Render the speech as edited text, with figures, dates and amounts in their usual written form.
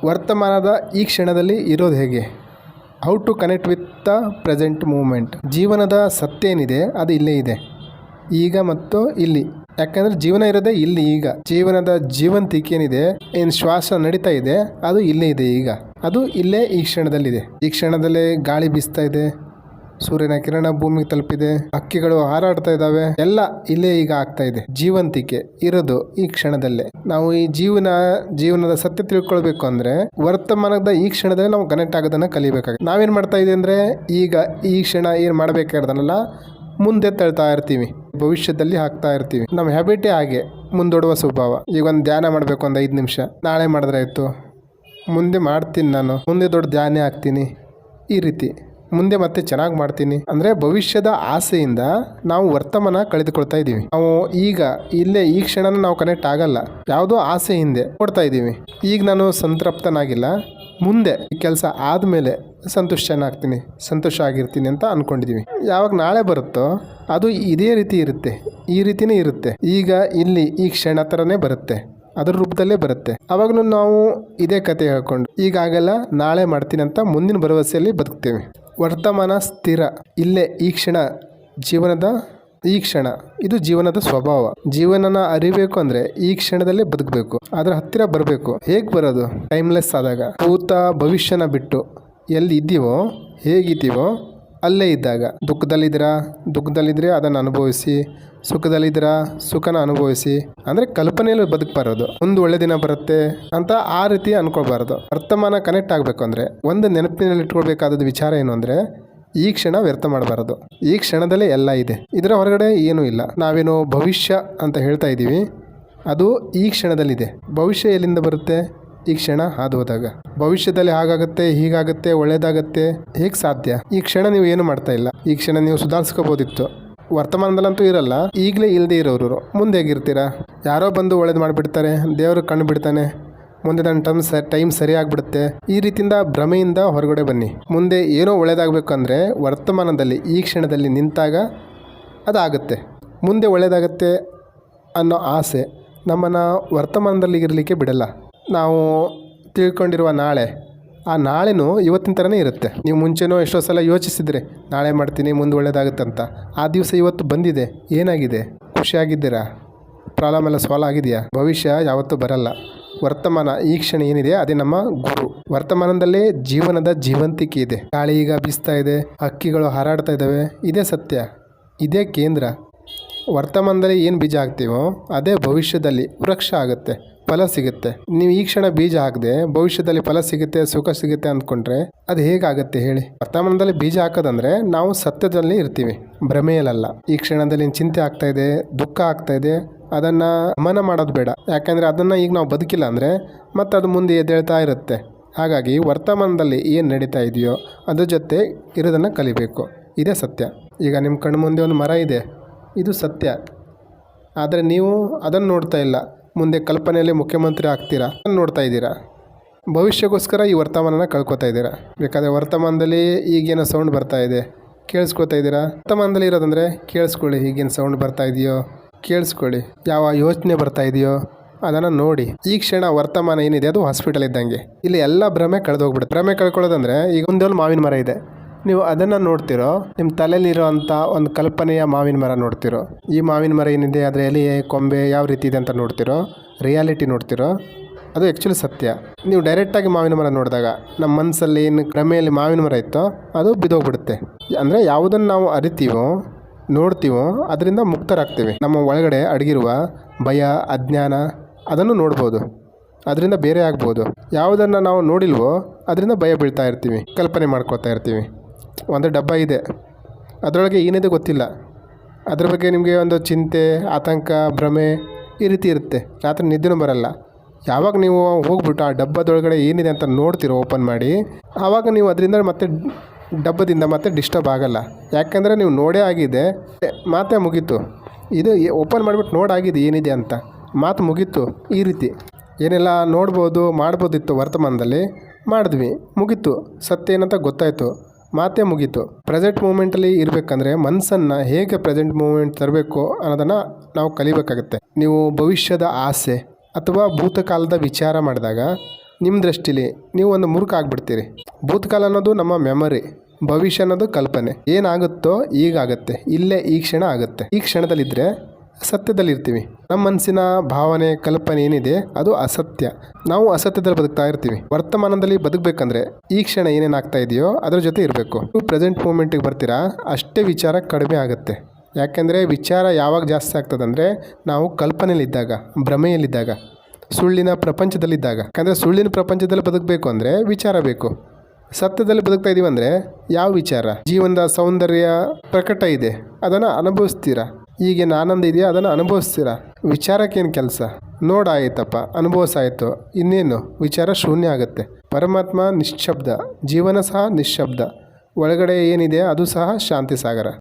ವರ್ತಮಾನದ ಈ ಕ್ಷಣದಲ್ಲಿ ಇರೋದು ಹೇಗೆ? How to connect with the present moment. ಜೀವನದ ಸತ್ಯ ಏನಿದೆ ಅದು ಇಲ್ಲೇ ಇದೆ, ಈಗ ಮತ್ತು ಇಲ್ಲಿ. ಯಾಕಂದರೆ ಜೀವನ ಇರೋದೇ ಇಲ್ಲಿ ಈಗ. ಜೀವನದ ಜೀವಂತಿಕೆ ಏನಿದೆ, ಏನು ಶ್ವಾಸ ನಡೀತಾ ಇದೆ, ಅದು ಇಲ್ಲೇ ಇದೆ ಈಗ. ಅದು ಇಲ್ಲೇ ಈ ಕ್ಷಣದಲ್ಲಿದೆ. ಈ ಕ್ಷಣದಲ್ಲೇ ಗಾಳಿ ಬೀಸ್ತಾ ಇದೆ, ಸೂರ್ಯನ ಕಿರಣ ಭೂಮಿಗೆ ತಲುಪಿದೆ, ಹಕ್ಕಿಗಳು ಹಾರಾಡ್ತಾ ಇದ್ದಾವೆ, ಎಲ್ಲ ಇಲ್ಲೇ ಈಗ ಆಗ್ತಾ ಇದೆ. ಜೀವಂತಿಕೆ ಇರೋದು ಈ ಕ್ಷಣದಲ್ಲೇ. ನಾವು ಈ ಜೀವನದ ಸತ್ಯ ತಿಳ್ಕೊಳ್ಬೇಕು ಅಂದ್ರೆ ವರ್ತಮಾನದ ಈ ಕ್ಷಣದಲ್ಲಿ ನಾವು ಕನೆಕ್ಟ್ ಆಗೋದನ್ನ ಕಲಿಬೇಕಾಗುತ್ತೆ. ನಾವೇನ್ ಮಾಡ್ತಾ ಇದೀವಿ ಅಂದ್ರೆ ಈಗ ಈ ಕ್ಷಣ ಏನ್ ಮಾಡ್ಬೇಕಾಗಿರೋದನ್ನೆಲ್ಲ ಮುಂದೆ ತಳ್ತಾ ಇರ್ತೀವಿ, ಭವಿಷ್ಯದಲ್ಲಿ ಹಾಕ್ತಾ ಇರ್ತೀವಿ. ನಮ್ಮ ಹ್ಯಾಬಿಟೇ ಹಾಗೆ, ಮುಂದೂಡುವ ಸ್ವಭಾವ. ಈಗ ಒಂದು ಧ್ಯಾನ ಮಾಡಬೇಕು ಒಂದು 5 ನಿಮಿಷ, ನಾಳೆ ಮಾಡಿದ್ರೆ ಆಯಿತು, ಮುಂದೆ ಮಾಡ್ತೀನಿ, ನಾನು ಮುಂದೆ ದೊಡ್ಡ ಧ್ಯಾನ ಆಗ್ತೀನಿ, ಈ ರೀತಿ ಮುಂದೆ ಮತ್ತೆ ಚೆನ್ನಾಗಿ ಮಾಡ್ತೀನಿ ಅಂದರೆ ಭವಿಷ್ಯದ ಆಸೆಯಿಂದ ನಾವು ವರ್ತಮಾನ ಕಳೆದುಕೊಳ್ತಾ ಇದ್ದೀವಿ. ನಾವು ಈಗ ಇಲ್ಲೇ ಈ ಕ್ಷಣನ ನಾವು ಕನೆಕ್ಟ್ ಆಗಲ್ಲ, ಯಾವುದೋ ಆಸೆ ಹಿಂದೆ ಕೊಡ್ತಾ ಇದ್ದೀವಿ. ಈಗ ನಾನು ಸಂತೃಪ್ತನಾಗಿಲ್ಲ, ಮುಂದೆ ಈ ಕೆಲಸ ಆದಮೇಲೆ ಸಂತುಷ್ಟ ಆಗಿರ್ತೀನಿ ಅಂತ ಅಂದ್ಕೊಂಡಿದ್ದೀವಿ. ಯಾವಾಗ ನಾಳೆ ಬರುತ್ತೋ ಅದು ಇದೇ ರೀತಿ ಇರುತ್ತೆ, ಈ ರೀತಿಯೇ ಇರುತ್ತೆ. ಈಗ ಇಲ್ಲಿ ಈ ಕ್ಷಣ ಥರನೇ ಬರುತ್ತೆ, ಅದರ ರೂಪದಲ್ಲೇ ಬರುತ್ತೆ. ಅವಾಗಲೂ ನಾವು ಇದೇ ಕತೆ ಹೇಳ್ಕೊಂಡು ಈಗಾಗಲ್ಲ ನಾಳೆ ಮಾಡ್ತೀನಿ ಅಂತ ಮುಂದಿನ ಭರವಸೆಯಲ್ಲಿ ಬದುಕ್ತೇವೆ. ವರ್ತಮಾನ ಸ್ಥಿರ, ಇಲ್ಲೇ ಈ ಕ್ಷಣ, ಜೀವನದ ಈ ಕ್ಷಣ, ಇದು ಜೀವನದ ಸ್ವಭಾವ. ಜೀವನನ ಅರಿಬೇಕು ಅಂದರೆ ಈ ಕ್ಷಣದಲ್ಲೇ ಬದುಕಬೇಕು, ಅದರ ಹತ್ತಿರ ಬರಬೇಕು. ಹೇಗೆ ಬರೋದು? ಟೈಮ್ಲೆಸ್ ಆದಾಗ, ಭೂತ ಭವಿಷ್ಯನ ಬಿಟ್ಟು ಎಲ್ಲಿ ಇದ್ದೀವೋ, ಹೇಗಿದ್ದೀವೋ ಅಲ್ಲೇ ಇದ್ದಾಗ. ದುಃಖದಲ್ಲಿದ್ದರೆ ಅದನ್ನು ಅನುಭವಿಸಿ, ಸುಖದಲ್ಲಿದ್ದೀರಾ ಸುಖನ ಅನುಭವಿಸಿ. ಅಂದರೆ ಕಲ್ಪನೆಯಲ್ಲಿ ಬದುಕಬಾರದು, ಒಂದು ಒಳ್ಳೆ ದಿನ ಬರುತ್ತೆ ಅಂತ ಆ ರೀತಿ ಅನ್ಕೊಳ್ಬಾರ್ದು. ವರ್ತಮಾನ ಕನೆಕ್ಟ್ ಆಗಬೇಕು ಅಂದರೆ ಒಂದು ನೆನಪಿನಲ್ಲಿ ಇಟ್ಕೊಳ್ಬೇಕಾದ ವಿಚಾರ ಏನು ಅಂದರೆ ಈ ಕ್ಷಣ ವ್ಯರ್ಥ ಮಾಡಬಾರದು. ಈ ಕ್ಷಣದಲ್ಲೇ ಎಲ್ಲ ಇದೆ, ಇದರ ಹೊರಗಡೆ ಏನೂ ಇಲ್ಲ. ನಾವೇನು ಭವಿಷ್ಯ ಅಂತ ಹೇಳ್ತಾ ಇದ್ದೀವಿ, ಅದು ಈ ಕ್ಷಣದಲ್ಲಿದೆ. ಭವಿಷ್ಯ ಎಲ್ಲಿಂದ ಬರುತ್ತೆ? ಈ ಕ್ಷಣ ಹಾದು ಹೋದಾಗ. ಭವಿಷ್ಯದಲ್ಲಿ ಹಾಗಾಗುತ್ತೆ, ಹೀಗಾಗುತ್ತೆ, ಒಳ್ಳೇದಾಗತ್ತೆ, ಹೇಗೆ ಸಾಧ್ಯ? ಈ ಕ್ಷಣ ನೀವು ಏನು ಮಾಡ್ತಾ ಇಲ್ಲ, ಈ ಕ್ಷಣ ನೀವು ಸುಧಾರಿಸ್ಕೋಬೋದಿತ್ತು. ವರ್ತಮಾನದಲ್ಲಂತೂ ಇರಲ್ಲ. ಈಗಲೇ ಇಲ್ಲದೆ ಇರೋರು ಮುಂದೆ ಹೇಗಿರ್ತೀರಾ? ಯಾರೋ ಬಂದು ಒಳ್ಳೇದು ಮಾಡಿಬಿಡ್ತಾರೆ, ದೇವರು ಕಣ್ಣು ಬಿಡ್ತಾನೆ, ಮುಂದೆ ನನ್ನ ಟೈಮ್ ಸರಿಯಾಗಿಬಿಡುತ್ತೆ. ಈ ರೀತಿಯಿಂದ ಭ್ರಮೆಯಿಂದ ಹೊರಗಡೆ ಬನ್ನಿ. ಮುಂದೆ ಏನೋ ಒಳ್ಳೇದಾಗಬೇಕು ಅಂದರೆ ವರ್ತಮಾನದಲ್ಲಿ ಈ ಕ್ಷಣದಲ್ಲಿ ನಿಂತಾಗ ಅದಾಗುತ್ತೆ. ಮುಂದೆ ಒಳ್ಳೇದಾಗತ್ತೆ ಅನ್ನೋ ಆಸೆ ನಮ್ಮನ್ನು ವರ್ತಮಾನದಲ್ಲಿ ಇರಲಿಕ್ಕೆ ಬಿಡಲ್ಲ. ನಾವು ತಿಳ್ಕೊಂಡಿರುವ ನಾಳೆ, ಆ ನಾಳೆನೂ ಇವತ್ತಿನ ಥರನೇ ಇರುತ್ತೆ. ನೀವು ಮುಂಚೆನೋ ಎಷ್ಟೋ ಸಲ ಯೋಚಿಸಿದರೆ ನಾಳೆ ಮಾಡ್ತೀನಿ, ಮುಂದೆ ಒಳ್ಳೇದಾಗುತ್ತೆ ಅಂತ. ಆ ದಿವಸ ಇವತ್ತು ಬಂದಿದೆ, ಏನಾಗಿದೆ? ಖುಷಿಯಾಗಿದ್ದೀರಾ? ಪ್ರಾಬ್ಲಮ್ ಎಲ್ಲ ಸಾಲ್ವ್ ಆಗಿದೆಯಾ? ಭವಿಷ್ಯ ಯಾವತ್ತೂ ಬರಲ್ಲ. ವರ್ತಮಾನ ಈ ಕ್ಷಣ ಏನಿದೆ ಅದೇ ನಮ್ಮ ಗುರು. ವರ್ತಮಾನದಲ್ಲೇ ಜೀವನದ ಜೀವಂತಿಕೆ ಇದೆ. ಗಾಳಿ ಈಗ ಬೀಸ್ತಾ ಇದೆ, ಹಕ್ಕಿಗಳು ಹಾರಾಡ್ತಾ ಇದ್ದಾವೆ, ಇದೇ ಸತ್ಯ, ಇದೇ ಕೇಂದ್ರ. ವರ್ತಮಾನದಲ್ಲಿ ಏನು ಬೀಜ ಹಾಕ್ತೀವೋ ಅದೇ ಭವಿಷ್ಯದಲ್ಲಿ ವೃಕ್ಷ ಆಗುತ್ತೆ, ಫಲ ಸಿಗುತ್ತೆ. ನೀವು ಈ ಕ್ಷಣ ಬೀಜ ಹಾಕದೆ ಭವಿಷ್ಯದಲ್ಲಿ ಫಲ ಸಿಗುತ್ತೆ, ಸುಖ ಸಿಗುತ್ತೆ ಅಂದ್ಕೊಂಡ್ರೆ ಅದು ಹೇಗಾಗುತ್ತೆ ಹೇಳಿ? ವರ್ತಮಾನದಲ್ಲಿ ಬೀಜ ಹಾಕೋದಂದ್ರೆ ನಾವು ಸತ್ಯದಲ್ಲಿ ಇರ್ತೀವಿ, ಭ್ರಮೆಯಲ್ಲ. ಈ ಕ್ಷಣದಲ್ಲಿ ಚಿಂತೆ ಆಗ್ತಾ ಇದೆ, ದುಃಖ ಆಗ್ತಾ ಇದೆ, ಅದನ್ನು ಗಮನ ಮಾಡೋದು ಬೇಡ. ಯಾಕಂದರೆ ಅದನ್ನು ಈಗ ನಾವು ಬದುಕಿಲ್ಲ ಅಂದರೆ ಮತ್ತೆ ಅದು ಮುಂದೆ ಎದ್ದೇಳ್ತಾ ಇರುತ್ತೆ. ಹಾಗಾಗಿ ವರ್ತಮಾನದಲ್ಲಿ ಏನು ನಡೀತಾ ಇದೆಯೋ ಅದ್ರ ಜೊತೆ ಇರೋದನ್ನು ಕಲಿಬೇಕು, ಇದೇ ಸತ್ಯ. ಈಗ ನಿಮ್ಮ ಕಣ್ಣು ಮುಂದೆ ಒಂದು ಮರ ಇದೆ, ಇದು ಸತ್ಯ. ಆದರೆ ನೀವು ಅದನ್ನು ನೋಡ್ತಾ ಇಲ್ಲ, ಮುಂದೆ ಕಲ್ಪನೆಯಲ್ಲಿ ಮುಖ್ಯಮಂತ್ರಿ ಆಗ್ತೀರಾ ನೋಡ್ತಾ ಇದ್ದೀರಾ. ಭವಿಷ್ಯಕ್ಕೋಸ್ಕರ ಈ ವರ್ತಮಾನನ ಕಳ್ಕೊತಾ ಇದ್ದೀರಾ. ಬೇಕಾದರೆ ವರ್ತಮಾನದಲ್ಲಿ ಈಗೇನೋ ಸೌಂಡ್ ಬರ್ತಾ ಇದೆ, ಕೇಳಿಸ್ಕೊತಾ ಇದ್ದೀರಾ. ವರ್ತಮಾನದಲ್ಲಿ ಇರೋದಂದರೆ ಕೇಳಿಸ್ಕೊಳ್ಳಿ, ಈಗೇನು ಸೌಂಡ್ ಬರ್ತಾ ಇದೆಯೋ ಕೇಳಿಸ್ಕೊಳ್ಳಿ, ಯಾವ ಯೋಚನೆ ಬರ್ತಾ ಇದೆಯೋ ಅದನ್ನು ನೋಡಿ. ಈ ಕ್ಷಣ ವರ್ತಮಾನ ಏನಿದೆ ಅದು ಹಾಸ್ಪಿಟಲ್ ಇದ್ದಂಗೆ. ಇಲ್ಲಿ ಎಲ್ಲ ಭ್ರಮೆ ಕಳೆದೋಗ್ಬಿಡುತ್ತೆ. ಭ್ರಮೆ ಕಳ್ಕೊಳ್ಳೋದಂದರೆ ಈಗ ಒಂದೊಂದು ಮಾವಿನ ಮರ ಇದೆ, ನೀವು ಅದನ್ನು ನೋಡ್ತಿರೋ, ನಿಮ್ಮ ತಲೆಯಲ್ಲಿರೋ ಅಂಥ ಒಂದು ಕಲ್ಪನೆಯ ಮಾವಿನ ಮರ ನೋಡ್ತಿರೋ. ಈ ಮಾವಿನ ಮರ ಏನಿದೆ ಅದರ ಎಲೆ ಕೊಂಬೆ ಯಾವ ರೀತಿ ಇದೆ ಅಂತ ನೋಡ್ತಿರೋ, ರಿಯಾಲಿಟಿ ನೋಡ್ತಿರೋ, ಅದು ಆ್ಯಕ್ಚುಲಿ ಸತ್ಯ. ನೀವು ಡೈರೆಕ್ಟಾಗಿ ಮಾವಿನ ಮರ ನೋಡಿದಾಗ ನಮ್ಮ ಮನಸ್ಸಲ್ಲಿ ಏನು ಭ್ರಮೆಯಲ್ಲಿ ಮಾವಿನ ಮರ ಇತ್ತೋ ಅದು ಬಿದ್ದೋಗ್ಬಿಡುತ್ತೆ. ಅಂದರೆ ಯಾವುದನ್ನು ನಾವು ಅರಿತೀವೋ ನೋಡ್ತೀವೋ ಅದರಿಂದ ಮುಕ್ತರಾಗ್ತೀವಿ. ನಮ್ಮ ಒಳಗಡೆ ಅಡಗಿರುವ ಭಯ, ಅಜ್ಞಾನ ಅದನ್ನು ನೋಡ್ಬೋದು, ಅದರಿಂದ ಬೇರೆ ಆಗ್ಬೋದು. ಯಾವುದನ್ನು ನಾವು ನೋಡಿಲ್ವೋ ಅದರಿಂದ ಭಯ ಬೀಳ್ತಾ ಇರ್ತೀವಿ, ಕಲ್ಪನೆ ಮಾಡ್ಕೊತಾ ಇರ್ತೀವಿ. ಒಂದು ಡಬ್ಬ ಇದೆ, ಅದರೊಳಗೆ ಏನಿದೆ ಗೊತ್ತಿಲ್ಲ, ಅದ್ರ ಬಗ್ಗೆ ನಿಮಗೆ ಒಂದು ಚಿಂತೆ, ಆತಂಕ, ಭ್ರಮೆ ಈ ರೀತಿ ಇರುತ್ತೆ. ರಾತ್ರಿ ನಿದ್ದೆನೂ ಬರಲ್ಲ. ಯಾವಾಗ ನೀವು ಹೋಗ್ಬಿಟ್ಟು ಆ ಡಬ್ಬದೊಳಗಡೆ ಏನಿದೆ ಅಂತ ನೋಡ್ತೀರೋ ಓಪನ್ ಮಾಡಿ, ಆವಾಗ ನೀವು ಅದರಿಂದ ಮತ್ತೆ ಡಬ್ಬದಿಂದ ಮತ್ತೆ ಡಿಸ್ಟರ್ಬ್ ಆಗಲ್ಲ. ಯಾಕೆಂದರೆ ನೀವು ನೋಡೇ ಆಗಿದೆ, ಮಾತೇ ಮುಗೀತು. ಇದು ಓಪನ್ ಮಾಡಿಬಿಟ್ಟು ನೋಡಾಗಿದೆ ಏನಿದೆ ಅಂತ, ಮಾತು ಮುಗೀತು. ಈ ರೀತಿ ಏನೆಲ್ಲ ನೋಡ್ಬೋದು ಮಾಡ್ಬೋದಿತ್ತು ವರ್ತಮಾನದಲ್ಲಿ, ಮಾಡಿದ್ವಿ, ಮುಗೀತು. ಸತ್ಯ ಏನಂತ ಗೊತ್ತಾಯಿತು, ಮಾತೇ ಮುಗೀತು. ಪ್ರೆಸೆಂಟ್ ಮೂಮೆಂಟಲ್ಲಿ ಇರಬೇಕಂದ್ರೆ ಮನಸ್ಸನ್ನು ಹೇಗೆ ಪ್ರೆಸೆಂಟ್ ಮೂಮೆಂಟ್ ತರಬೇಕು ಅನ್ನೋದನ್ನು ನಾವು ಕಲಿಬೇಕಾಗುತ್ತೆ. ನೀವು ಭವಿಷ್ಯದ ಆಸೆ ಅಥವಾ ಭೂತಕಾಲದ ವಿಚಾರ ಮಾಡಿದಾಗ ನಿಮ್ಮ ದೃಷ್ಟಿಲಿ ನೀವು ಒಂದು ಮೂರ್ಖ ಆಗ್ಬಿಡ್ತೀರಿ. ಭೂತಕಾಲ ಅನ್ನೋದು ನಮ್ಮ ಮೆಮೊರಿ, ಭವಿಷ್ಯ ಅನ್ನೋದು ಕಲ್ಪನೆ. ಏನಾಗುತ್ತೋ ಈಗಾಗತ್ತೆ, ಇಲ್ಲೇ ಈ ಕ್ಷಣ ಆಗುತ್ತೆ. ಈ ಕ್ಷಣದಲ್ಲಿದ್ದರೆ ಸತ್ಯದಲ್ಲಿರ್ತೀವಿ. ನಮ್ಮ ಮನಸ್ಸಿನ ಭಾವನೆ ಕಲ್ಪನೆ ಏನಿದೆ ಅದು ಅಸತ್ಯ. ನಾವು ಅಸತ್ಯದಲ್ಲಿ ಬದುಕ್ತಾ ಇರ್ತೀವಿ. ವರ್ತಮಾನದಲ್ಲಿ ಬದುಕಬೇಕಂದ್ರೆ ಈ ಕ್ಷಣ ಏನೇನಾಗ್ತಾ ಇದೆಯೋ ಅದರ ಜೊತೆ ಇರಬೇಕು. ನೀವು ಪ್ರೆಸೆಂಟ್ ಮೂಮೆಂಟಿಗೆ ಬರ್ತೀರಾ, ಅಷ್ಟೇ ವಿಚಾರ ಕಡಿಮೆ ಆಗುತ್ತೆ. ಯಾಕೆಂದರೆ ವಿಚಾರ ಯಾವಾಗ ಜಾಸ್ತಿ ಆಗ್ತದಂದರೆ ನಾವು ಕಲ್ಪನೆಯಲ್ಲಿದ್ದಾಗ, ಭ್ರಮೆಯಲ್ಲಿದ್ದಾಗ, ಸುಳ್ಳಿನ ಪ್ರಪಂಚದಲ್ಲಿದ್ದಾಗ. ಯಾಕಂದರೆ ಸುಳ್ಳಿನ ಪ್ರಪಂಚದಲ್ಲಿ ಬದುಕಬೇಕು ಅಂದರೆ ವಿಚಾರ ಬೇಕು. ಸತ್ಯದಲ್ಲಿ ಬದುಕ್ತಾ ಇದೀವಿ ಅಂದರೆ ಯಾವ ವಿಚಾರ? ಜೀವನದ ಸೌಂದರ್ಯ ಪ್ರಕಟ ಇದೆ, ಅದನ್ನು ಅನುಭವಿಸ್ತೀರಾ. ಈಗೇನು ಆನಂದ ಇದೆಯಾ ಅದನ್ನು ಅನುಭವಿಸ್ತೀರಾ. ವಿಚಾರಕ್ಕೇನು ಕೆಲಸ? ನೋಡಾಯ್ತಪ್ಪ, ಅನುಭವಿಸಾಯಿತು, ಇನ್ನೇನು ವಿಚಾರ ಶೂನ್ಯ ಆಗುತ್ತೆ. ಪರಮಾತ್ಮ ನಿಶ್ಶಬ್ದ, ಜೀವನ ಸಹ ನಿಶ್ಶಬ್ದ. ಒಳಗಡೆ ಏನಿದೆ ಅದು ಸಹ ಶಾಂತಿ ಸಾಗರ.